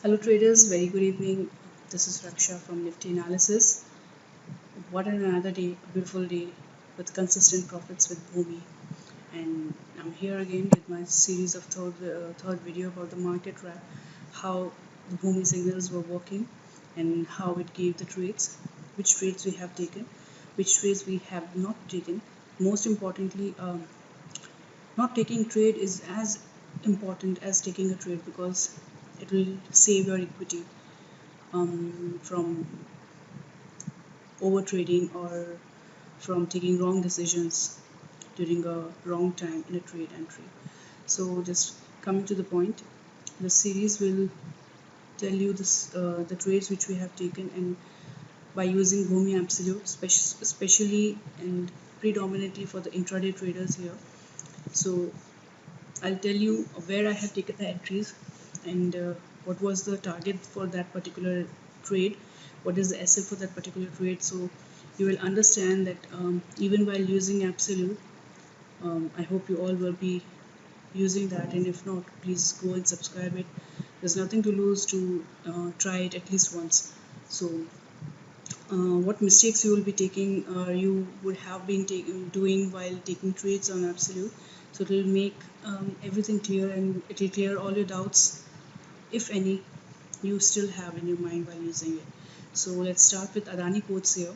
Hello traders, very good evening. This is Raksha from Nifty Analysis. What another day, a beautiful day with consistent profits with Bhumi. And I'm here again with my series of third video about the market wrap, how the Bhumi signals were working and how it gave the trades, which trades we have taken, which trades we have not taken. Most importantly, not taking trade is as important as taking a trade because it will save your equity from over trading or from taking wrong decisions during a wrong time in a trade entry. So just coming to the point, the series will tell you the trades which we have taken and by using Bhumi Absolute, especially and predominantly for the intraday traders here. So I'll tell you where I have taken the entries and what was the target for that particular trade, what is the SL for that particular trade. So you will understand that even while using Absolute, I hope you all will be using that, and if not, please go and subscribe it. There's nothing to lose to try it at least once. So what mistakes you will be taking you would have been doing while taking trades on Absolute. So it will make everything clear and it will clear all your doubts, if any, you still have in your mind while using it. So let's start with Adani Ports here.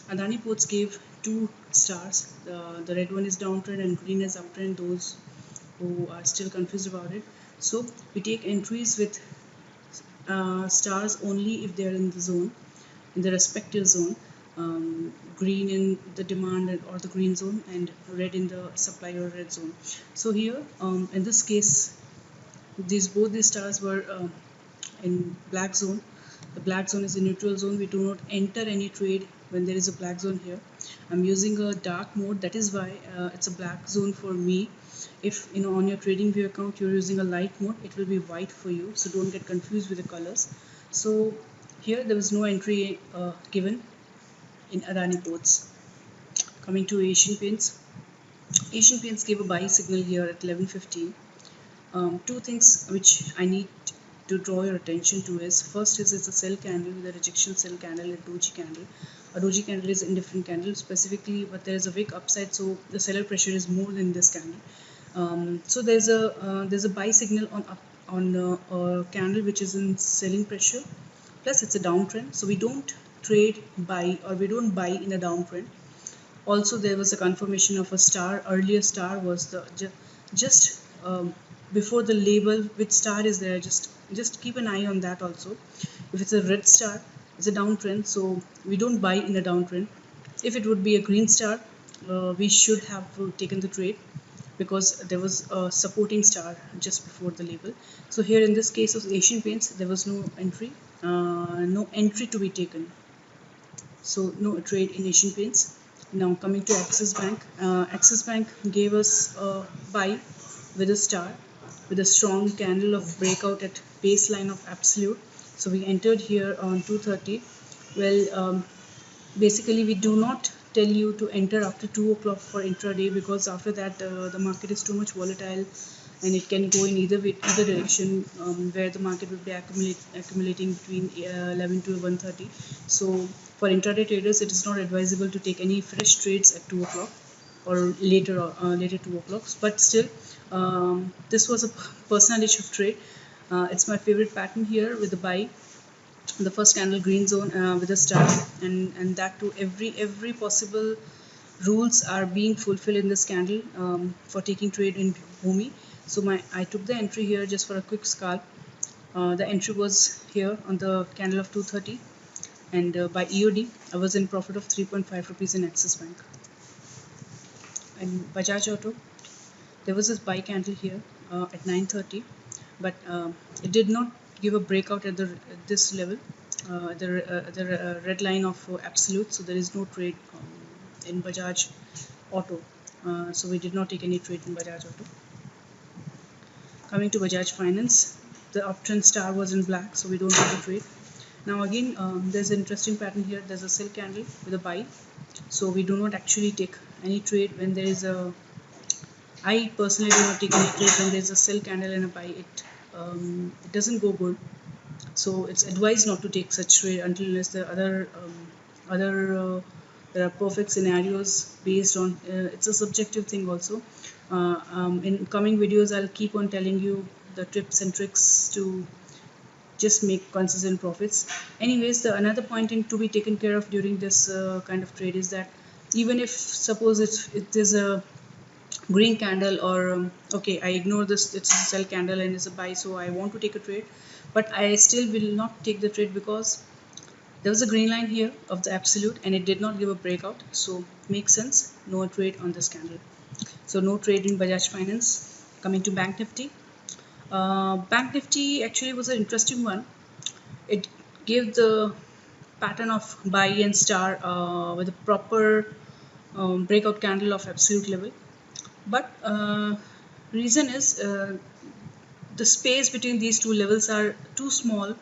Adani Ports gave 2 stars. The red one is downtrend and green is uptrend, those who are still confused about it. So we take entries with stars only if they are in the zone, in the respective zone. Green in the demand or the green zone and red in the supply or red zone. So here in this case, both these stars were in black zone. The black zone is a neutral zone. We do not enter any trade when there is a black zone here. I'm using a dark mode, that is why it's a black zone for me. If on your trading view account you're using a light mode, it will be white for you, so don't get confused with the colors. So here there was no entry given in Adani Ports. Coming to Asian Paints. Asian Paints gave a buy signal here at 11:15. Two things which I need to draw your attention to is, first is it's a sell candle with a rejection sell candle and doji candle. A doji candle is indifferent candle specifically, but there is a wick upside, so the seller pressure is more than this candle. So there's a buy signal on a candle which is in selling pressure. Plus it's a downtrend, so we don't trade buy or we don't buy in a downtrend. Also there was a confirmation of a star. Earlier star was the just before the label which star is there, just keep an eye on that also. If it's a red star, it's a downtrend, so we don't buy in a downtrend. If it would be a green star, we should have taken the trade because there was a supporting star just before the label. So here in this case of Asian Paints, there was no entry to be taken, so no trade in Asian Paints. Now coming to Axis Bank. Axis Bank gave us a buy with a star, with a strong candle of breakout at baseline of Absolute. So we entered here on 2:30. Well, basically we do not tell you to enter after 2 o'clock for intraday, because after that the market is too much volatile and it can go in either direction, where the market will be accumulating between 11 to 1:30. So for intraday traders, it is not advisable to take any fresh trades at 2 o'clock or later 2 o'clock. But still, this was a personal of trade. It's my favorite pattern here with the buy, the first candle green zone with a star, and that too every possible rules are being fulfilled in this candle for taking trade in Bhumi. So I took the entry here just for a quick scalp. The entry was here on the candle of 2:30, and by EOD I was in profit of 3.5 rupees in Axis Bank. And Bajaj Auto, there was this buy candle here at 9:30, but it did not give a breakout at this level, the red line of Absolute. So there is no trade in Bajaj Auto. So we did not take any trade in Bajaj Auto. Coming to Bajaj Finance, the uptrend star was in black, so we don't take a trade. Now again, there's an interesting pattern here. There's a sell candle with a buy, so we do not actually take any trade when there is a. I personally do not take any trade when there's a sell candle and a buy. It doesn't go good. So it's advised not to take such trade until unless the other there are perfect scenarios based on it's a subjective thing also. In coming videos I'll keep on telling you the tips and tricks to just make consistent profits. Anyways, the another point to be taken care of during this kind of trade is that even if suppose it is a green candle or okay, I ignore this, it's a sell candle and it's a buy, so I want to take a trade, but I still will not take the trade because there was a green line here of the absolute and it did not give a breakout, so makes sense, no trade on this candle. So no trade in Bajaj Finance. Coming to Bank Nifty. Bank Nifty actually was an interesting one. It gave the pattern of buy and star with a proper breakout candle of absolute level, but reason is the space between these two levels are too small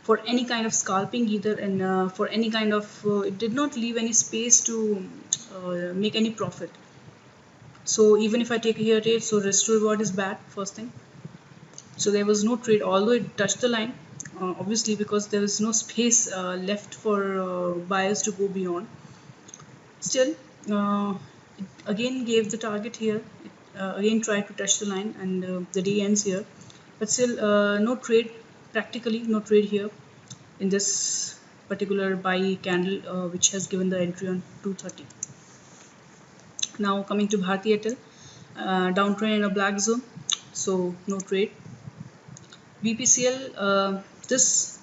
for any kind of scalping either, and for any kind of it did not leave any space to make any profit. So even if I take here trade, so risk to reward is bad, first thing. So there was no trade, although it touched the line, obviously because there was no space left for buyers to go beyond. Still, it again gave the target here. It again tried to touch the line, and the day ends here. But still, no trade, practically no trade here in this particular buy candle, which has given the entry on 230. Now coming to Bharti Airtel, downtrend in a black zone, so no trade. BPCL, this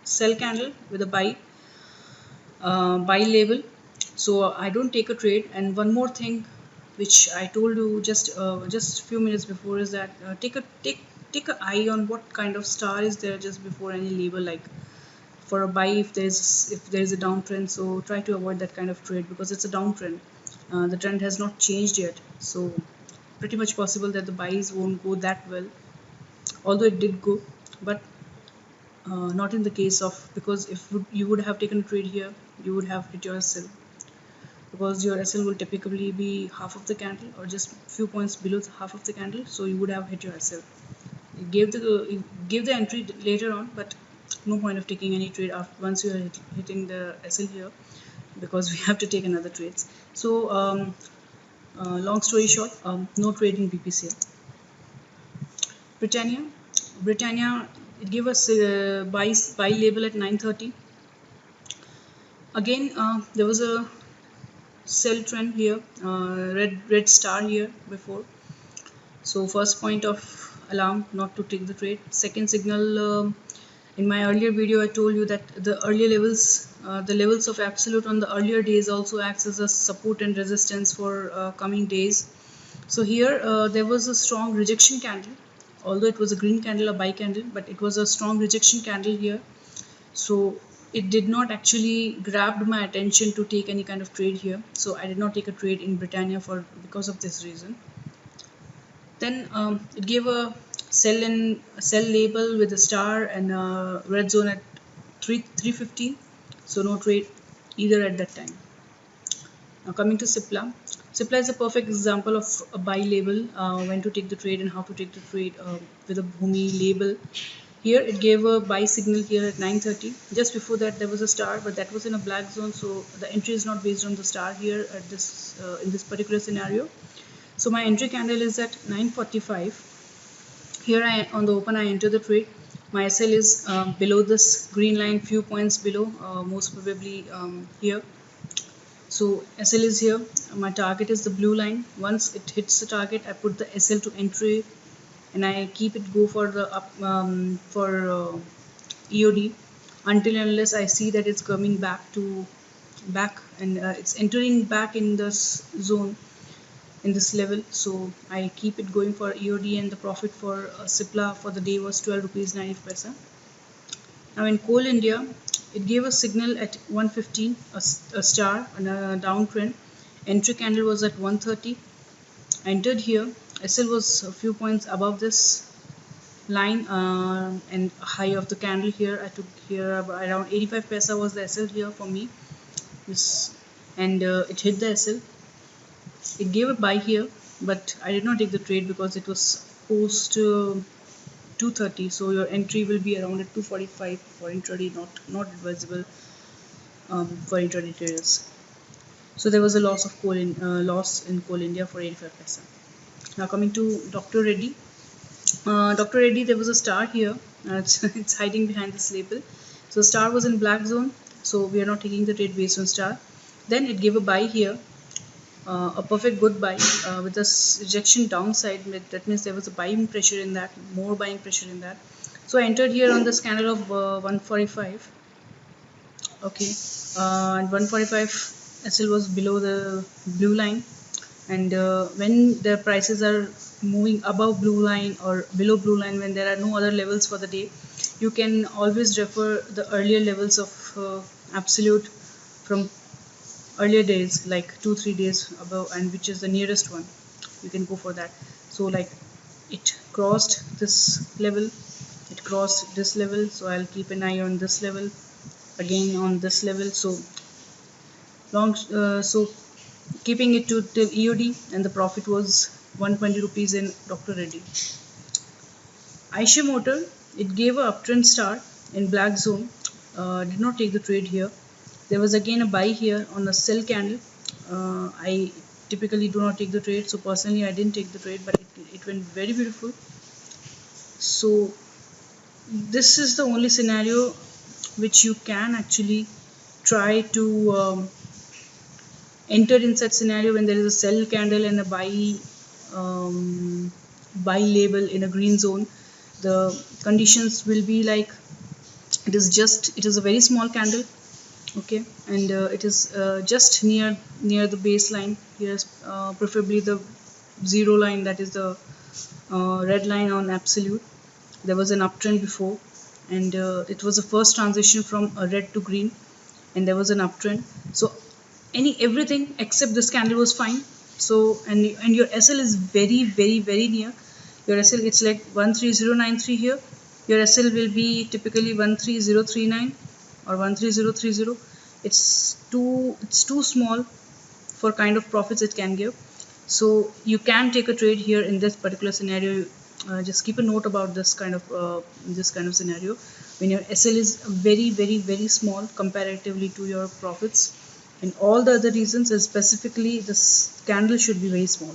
sell candle with a buy label, so I don't take a trade. And one more thing which I told you just a few minutes before is that take an eye on what kind of star is there just before any label, like for a buy if there's a downtrend, so try to avoid that kind of trade because it's a downtrend. The trend has not changed yet, so pretty much possible that the buys won't go that well, although it did go, but not in the case of, because if you would have taken a trade here, you would have hit your SL, because your SL will typically be half of the candle or just few points below half of the candle, so you would have hit your SL. You gave the entry later on, but no point of taking any trade after once you are hitting the SL here, because we have to take another trades. So long story short, no trade in BPCL. Britannia, it gave us buy label at 930. Again, there was a sell trend here, red star here before. So first point of alarm not to take the trade. Second signal, in my earlier video I told you that the earlier levels, the levels of absolute on the earlier days also acts as a support and resistance for coming days. So here there was a strong rejection candle, although it was a green candle, a buy candle, but it was a strong rejection candle here. So it did not actually grab my attention to take any kind of trade here, so I did not take a trade in Britannia because of this reason. Then it gave a sell label with a star and a red zone at 315, so no trade either at that time. Now coming to Cipla. Cipla is a perfect example of a buy label, when to take the trade and how to take the trade with a Bhumi label. Here it gave a buy signal here at 930. Just before that there was a star, but that was in a black zone, so the entry is not based on the star here at this in this particular scenario. So my entry candle is at 945. Here on the open I enter the trade. My SL is below this green line, few points below, most probably here. So SL is here. My target is the blue line. Once it hits the target, I put the SL to entry, and I keep it go for the up EOD until unless I see that it's coming back and it's entering back in this zone, in this level. So I keep it going for EOD, and the profit for Cipla for the day was 12 rupees 95 paisa. Now in Coal India, it gave a signal at 115, a star and a downtrend. Entry candle was at 130. I entered here. SL was a few points above this line, and high of the candle here. I took here around 85 paisa was the SL here for me. And it hit the SL. It gave a buy here, but I did not take the trade because it was post to 230, so your entry will be around at 245 for intraday, not advisable for intraday traders. So there was a loss in Coal India for 85 paisa. Now coming to Dr. Reddy. Dr. Reddy, there was a star here. It's hiding behind this label. So star was in black zone. So we are not taking the trade based on star. Then it gave a buy here, a perfect good buy with a rejection downside. That means there was a buying pressure in that, more buying pressure in that. So I entered here on this candle of 145. Okay, and 145 SL was below the blue line, and when the prices are moving above blue line or below blue line, when there are no other levels for the day, you can always refer the earlier levels of absolute from earlier days, like 2-3 days above, and which is the nearest one. You can go for that. So like it crossed this level, it crossed this level, so I'll keep an eye on this level, again on this level. So so keeping it to till EOD, and the profit was 120 rupees in Dr. Reddy. Eicher Motor, it gave a uptrend star in black zone, did not take the trade here. There was again a buy here on a sell candle. I typically do not take the trade, so personally I didn't take the trade, but it went very beautiful. So this is the only scenario which you can actually try to enter in such scenario, when there is a sell candle and a buy label in a green zone. The conditions will be like, it is a very small candle, okay, and it is just near the baseline here, preferably the zero line, that is the red line on absolute. There was an uptrend before, and it was the first transition from a red to green, and there was an uptrend. So everything except this candle was fine. So and your SL is very very near. Your SL, it's like 13093 here. Your SL will be typically 13039 or 13030. It's too small for kind of profits it can give. So you can take a trade here in this particular scenario. Just keep a note about this kind of scenario, when your SL is very small comparatively to your profits. And all the other reasons, specifically this candle should be very small.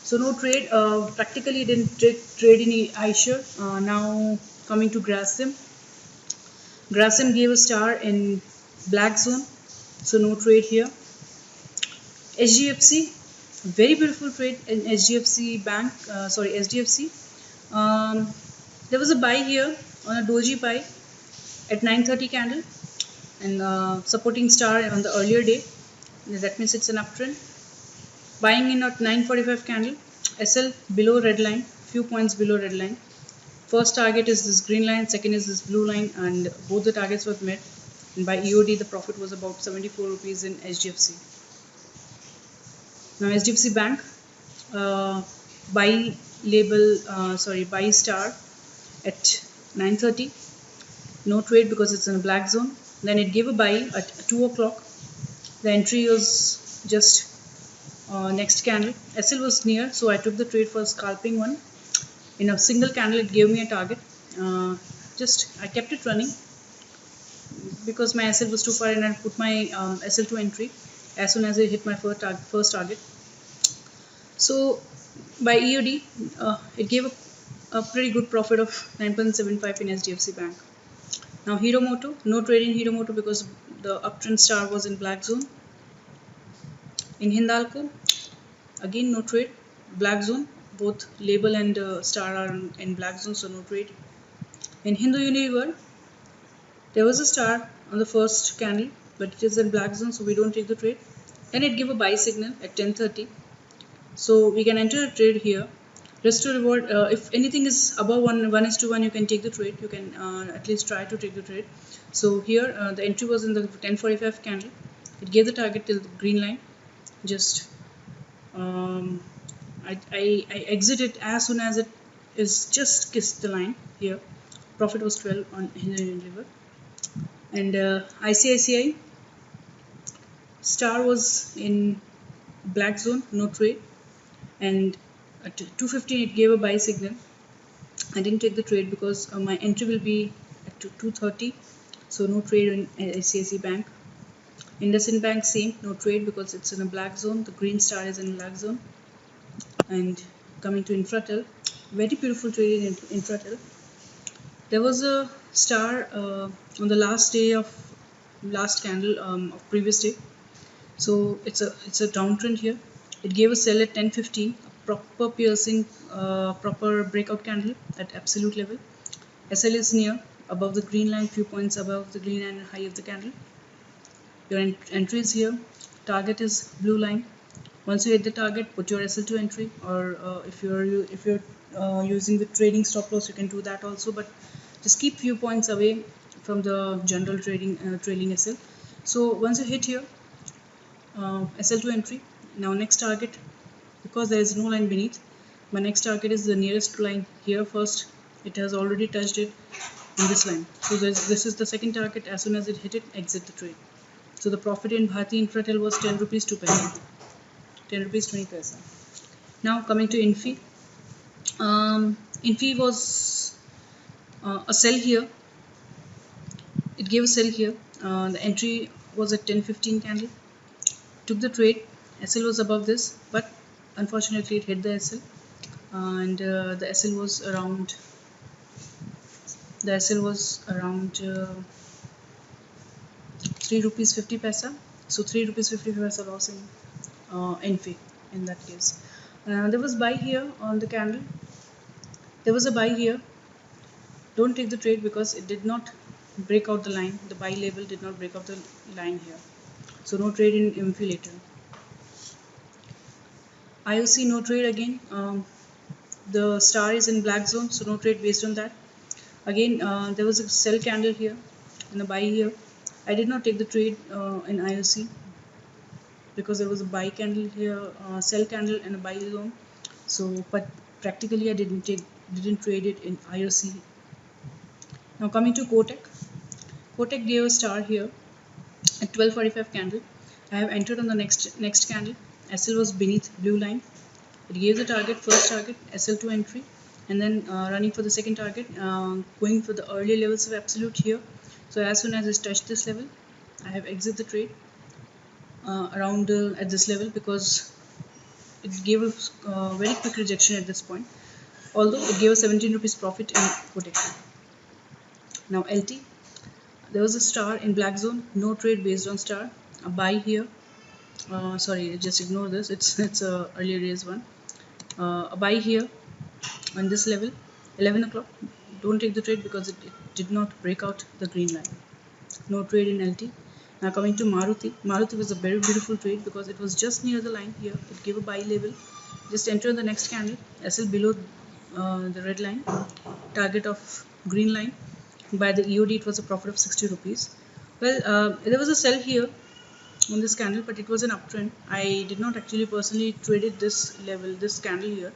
So no trade. Practically didn't trade in Eicher. Now coming to Grasim. Grasim gave a star in black zone, so no trade here. SGFC, very beautiful trade in SGFC Bank. SGFC. There was a buy here on a doji buy at 9:30 candle, and supporting star on the earlier day. That means it's an uptrend. Buying in at 9:45 candle. SL below red line, few points below red line. First target is this green line, second is this blue line, and both the targets were met. And by EOD, the profit was about 74 rupees in SGFC. Now SGFC Bank, buy buy star at 9:30. No trade because it's in a black zone. Then it gave a buy at 2 o'clock. The entry was just next candle. SL was near, so I took the trade for a scalping one. In a single candle, it gave me a target. I kept it running because my SL was too far, and I put my SL to entry as soon as I hit my first target. So by EOD, it gave a pretty good profit of 9.75 in SDFC Bank. Now Hero Moto, no trade in Hero Moto because the uptrend star was in black zone. In Hindalco, again no trade, black zone. Both label and star are in black zone, so no trade. In Hindu Unilever, there was a star on the first candle, but it is in black zone, so we don't take the trade. Then it gave a buy signal at 10:30, so we can enter a trade here. Risk to reward, if anything is above 1:1, you can take the trade. You can at least try to take the trade. So here the entry was in the 10:45 candle. It gave the target till the green line. Just I exited as soon as it is just kissed the line here. Profit was 12 on Hindu Unilever. And ICICI star was in black zone, no trade, and at 2:15 it gave a buy signal. I didn't take the trade because my entry will be at 2:30, so no trade in ICICI Bank. IndusInd Bank, same, no trade because it's in a black zone. The green star is in a black zone. And coming to Infratel, very beautiful trade in Infratel. There was a star on the last day of last candle of previous day. So it's a downtrend here. It gave a sell at 10:15, a proper piercing, proper breakout candle at absolute level. SL is near, above the green line, few points above the green line and high of the candle. Your entry is here. Target is blue line. Once you hit the target, put your SL2 entry, or if you're using the trading stop loss, you can do that also. But just keep few points away from the general trailing SL. So once you hit here, SL2 entry. Now next target, because there is no line beneath, my next target is the nearest line here first. It has already touched it in this line. So this is the second target. As soon as it hit it, exit the trade. So the profit in Bharti Infratel was 10 rupees 2 paisa. 10 rupees 20 paisa. Now coming to Infi. Infi was a sell here. It gave a sell here. The entry was at 10:15 candle. Took the trade. SL was above this, but unfortunately it hit the SL, and the SL was around. The SL was around 3 rupees 50 paisa. So 3 rupees 50 paisa loss in Infi in that case. There was buy here on the candle. There was a buy here. Don't take the trade because it did not break out the line. The buy level did not break out the line here. So no trade in Infi later. IOC, no trade again. The star is in black zone, so no trade based on that. Again, there was a sell candle here and a buy here. I did not take the trade in IOC because there was a buy candle here, sell candle and a buy zone. So, but practically I didn't trade it in IOC. Now coming to Kotak. Kotak gave a star here at 12:45 candle. I have entered on the next candle. SL was beneath blue line. It gave the target, first target, SL2 entry, and then running for the second target, going for the early levels of absolute here. So as soon as it touched this level, I have exit the trade around at this level because it gave a very quick rejection at this point. Although it gave a 17 rupees profit in Kotak. Now LT, there was a star in black zone, no trade based on star. A buy here. Sorry, just ignore this. It's a earlier raise one. A buy here on this level, 11 o'clock. Don't take the trade because it did not break out the green line. No trade in LT. Now coming to Maruti. Maruti was a very beautiful trade because it was just near the line here. It gave a buy level. Just enter the next candle. SL below the red line. Target of green line. By the EOD, it was a profit of 60 rupees. Well, there was a sell here on this candle, but it was an uptrend. I did not actually personally traded this level, this candle here.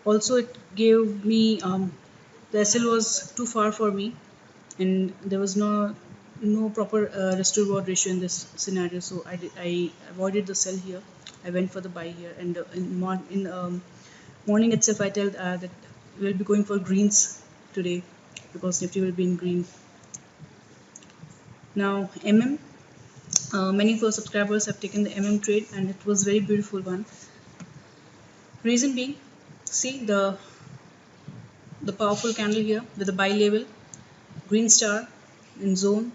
Also, it gave me the SL was too far for me, and there was no proper risk to reward ratio in this scenario. So I avoided the sell here. I went for the buy here, and in morning itself I tell that we'll be going for greens today because Nifty will be in green. Now many of our subscribers have taken the trade, and it was very beautiful one. Reason being, see the powerful candle here with the buy level, green star in zone.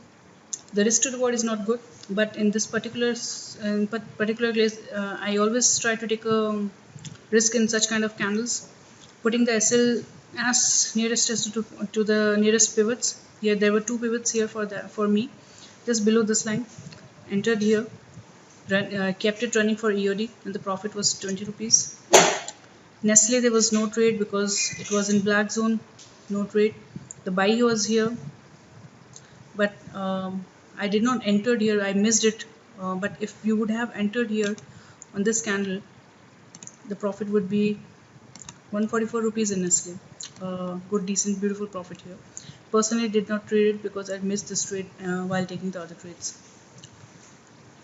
The risk to reward is not good, but in this particular case, I always try to take a risk in such kind of candles, putting the SL as nearest as to the nearest pivots. Here there were two pivots here for me, just below this line. Entered here, kept it running for EOD, and the profit was 20 rupees. Nestle, there was no trade because it was in black zone, no trade. The buy was here, but I did not enter here. I missed it. But if you would have entered here on this candle, the profit would be 144 rupees in Nestle. Good, decent, beautiful profit here. Personally, did not trade it because I missed this trade while taking the other trades.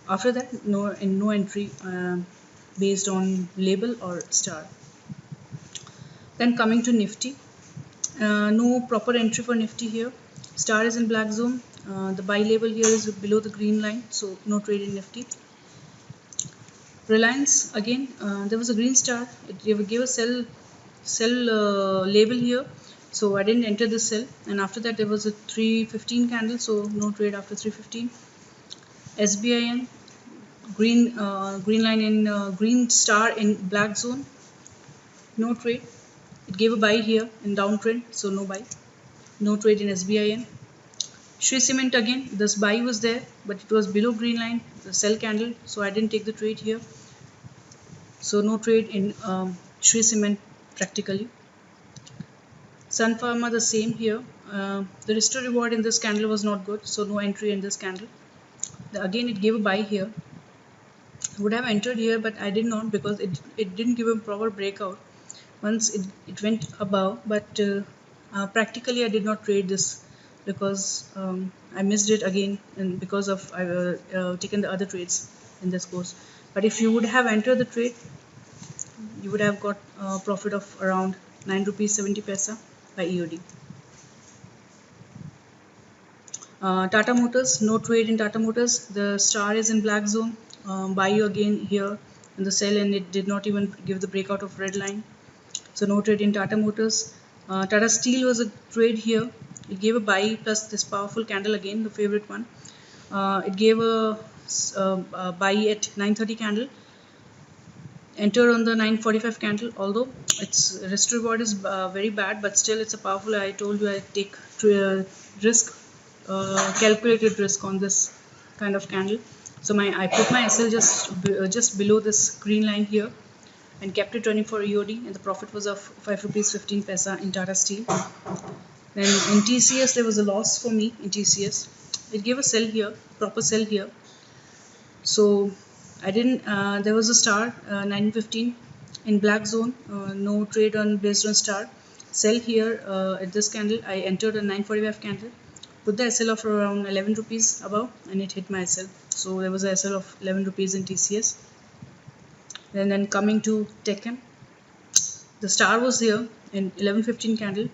After that, no entry based on label or star. Then coming to Nifty, no proper entry for Nifty here. Star is in black zone. The buy label here is below the green line, so no trade in Nifty. Reliance again, there was a green star. It gave a sell label here, so I didn't enter the sell. And after that there was a 315 candle, so no trade after 315. SBIN green line in green star in black zone, no trade. It gave a buy here in downtrend, so no buy, no trade in SBIN. Shree Cement again, this buy was there, but it was below green line, the sell candle, so I didn't take the trade here. So no trade in Shree Cement practically. Sun Pharma the same here. The risk to reward in this candle was not good, so no entry in this candle. Again it gave a buy here. I would have entered here, but I did not because it didn't give a proper breakout. Once it went above, but practically I did not trade this because I missed it again, and because of I taken the other trades in this course. But if you would have entered the trade, you would have got a profit of around 9 rupees 70 paisa by EOD. Tata Motors, no trade in Tata Motors. The star is in black zone. Buy again here in the sell, and it did not even give the breakout of red line. So no trade in Tata Motors. Tata Steel was a trade here. It gave a buy plus this powerful candle again, the favorite one. It gave a buy at 930 candle. Enter on the 945 candle. Although its risk reward is very bad, but still it's a powerful. I told you I take risk, calculated risk on this kind of candle. So I put my SL just below this green line here, and kept it running for EOD, and the profit was of 5 rupees 15 paisa in Tata Steel. Then in TCS there was a loss for me in TCS. It gave a sell here, proper sell here. So I didn't. There was a star 915 in black zone. No trade on based on star. Sell here at this candle. I entered a 945 candle. Put the SL of around 11 rupees above, and it hit my SL. So there was a SL of 11 rupees in TCS. And then coming to Tech-M, the star was here in 11:15 candle.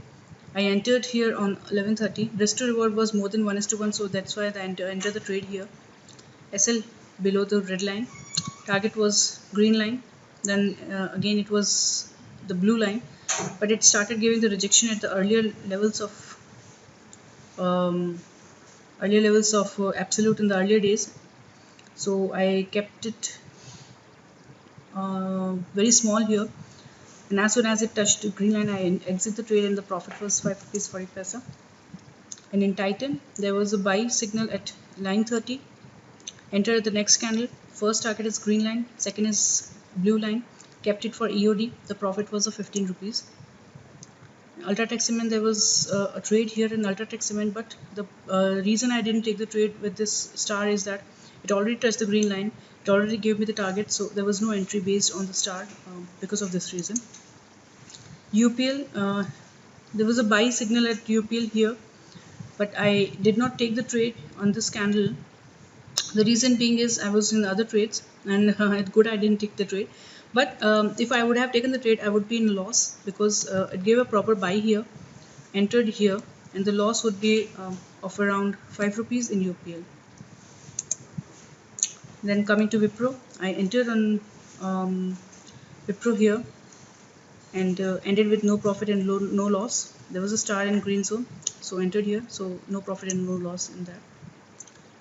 I entered here on 11:30. Risk to reward was more than 1:1, so that's why I entered the trade here. SL below the red line. Target was green line. Then again it was the blue line, but it started giving the rejection at the earlier levels of absolute in the earlier days. So I kept it very small here, and as soon as it touched the green line, I exit the trade, and the profit was 5 rupees 40 paisa. And in Titan, there was a buy signal at 9:30. Enter the next candle. First target is green line, second is blue line. Kept it for EOD. The profit was of 15 rupees. Ultratech Cement, there was a trade here in Ultratech Cement, but the reason I didn't take the trade with this star is that it already touched the green line. It already gave me the target, so there was no entry based on the star because of this reason. UPL, there was a buy signal at UPL here, but I did not take the trade on this candle. The reason being is I was in other trades, and it's good I didn't take the trade. But if I would have taken the trade, I would be in loss because it gave a proper buy here, entered here, and the loss would be of around 5 rupees in UPL. Then coming to Wipro, I entered on Wipro here, and ended with no profit and no loss. There was a star in green zone, so entered here, so no profit and no loss in that.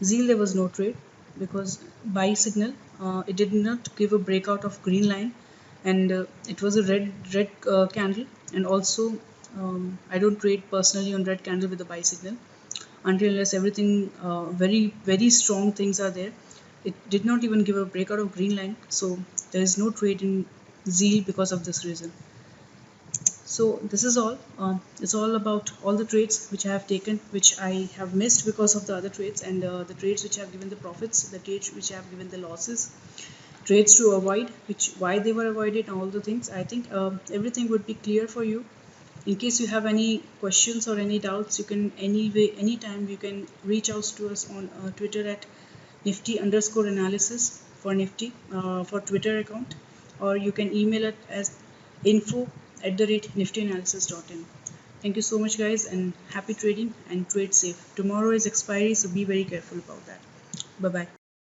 Zeal, there was no trade because buy signal. It did not give a breakout of green line, and it was a red candle. And also, I don't trade personally on red candle with the buy signal until unless everything very strong things are there. It did not even give a breakout of green line, so there is no trade in Zeal because of this reason. So this is all. It's all about all the trades which I have taken, which I have missed because of the other trades, and the trades which have given the profits, the trades which have given the losses, trades to avoid, why they were avoided, and all the things. I think everything would be clear for you. In case you have any questions or any doubts, you can anytime you can reach out to us on Twitter at Nifty_analysis for Nifty for Twitter account, or you can email it as info@niftyanalysis.in. Thank you so much, guys, and happy trading and trade safe. Tomorrow is expiry, so be very careful about that. Bye bye.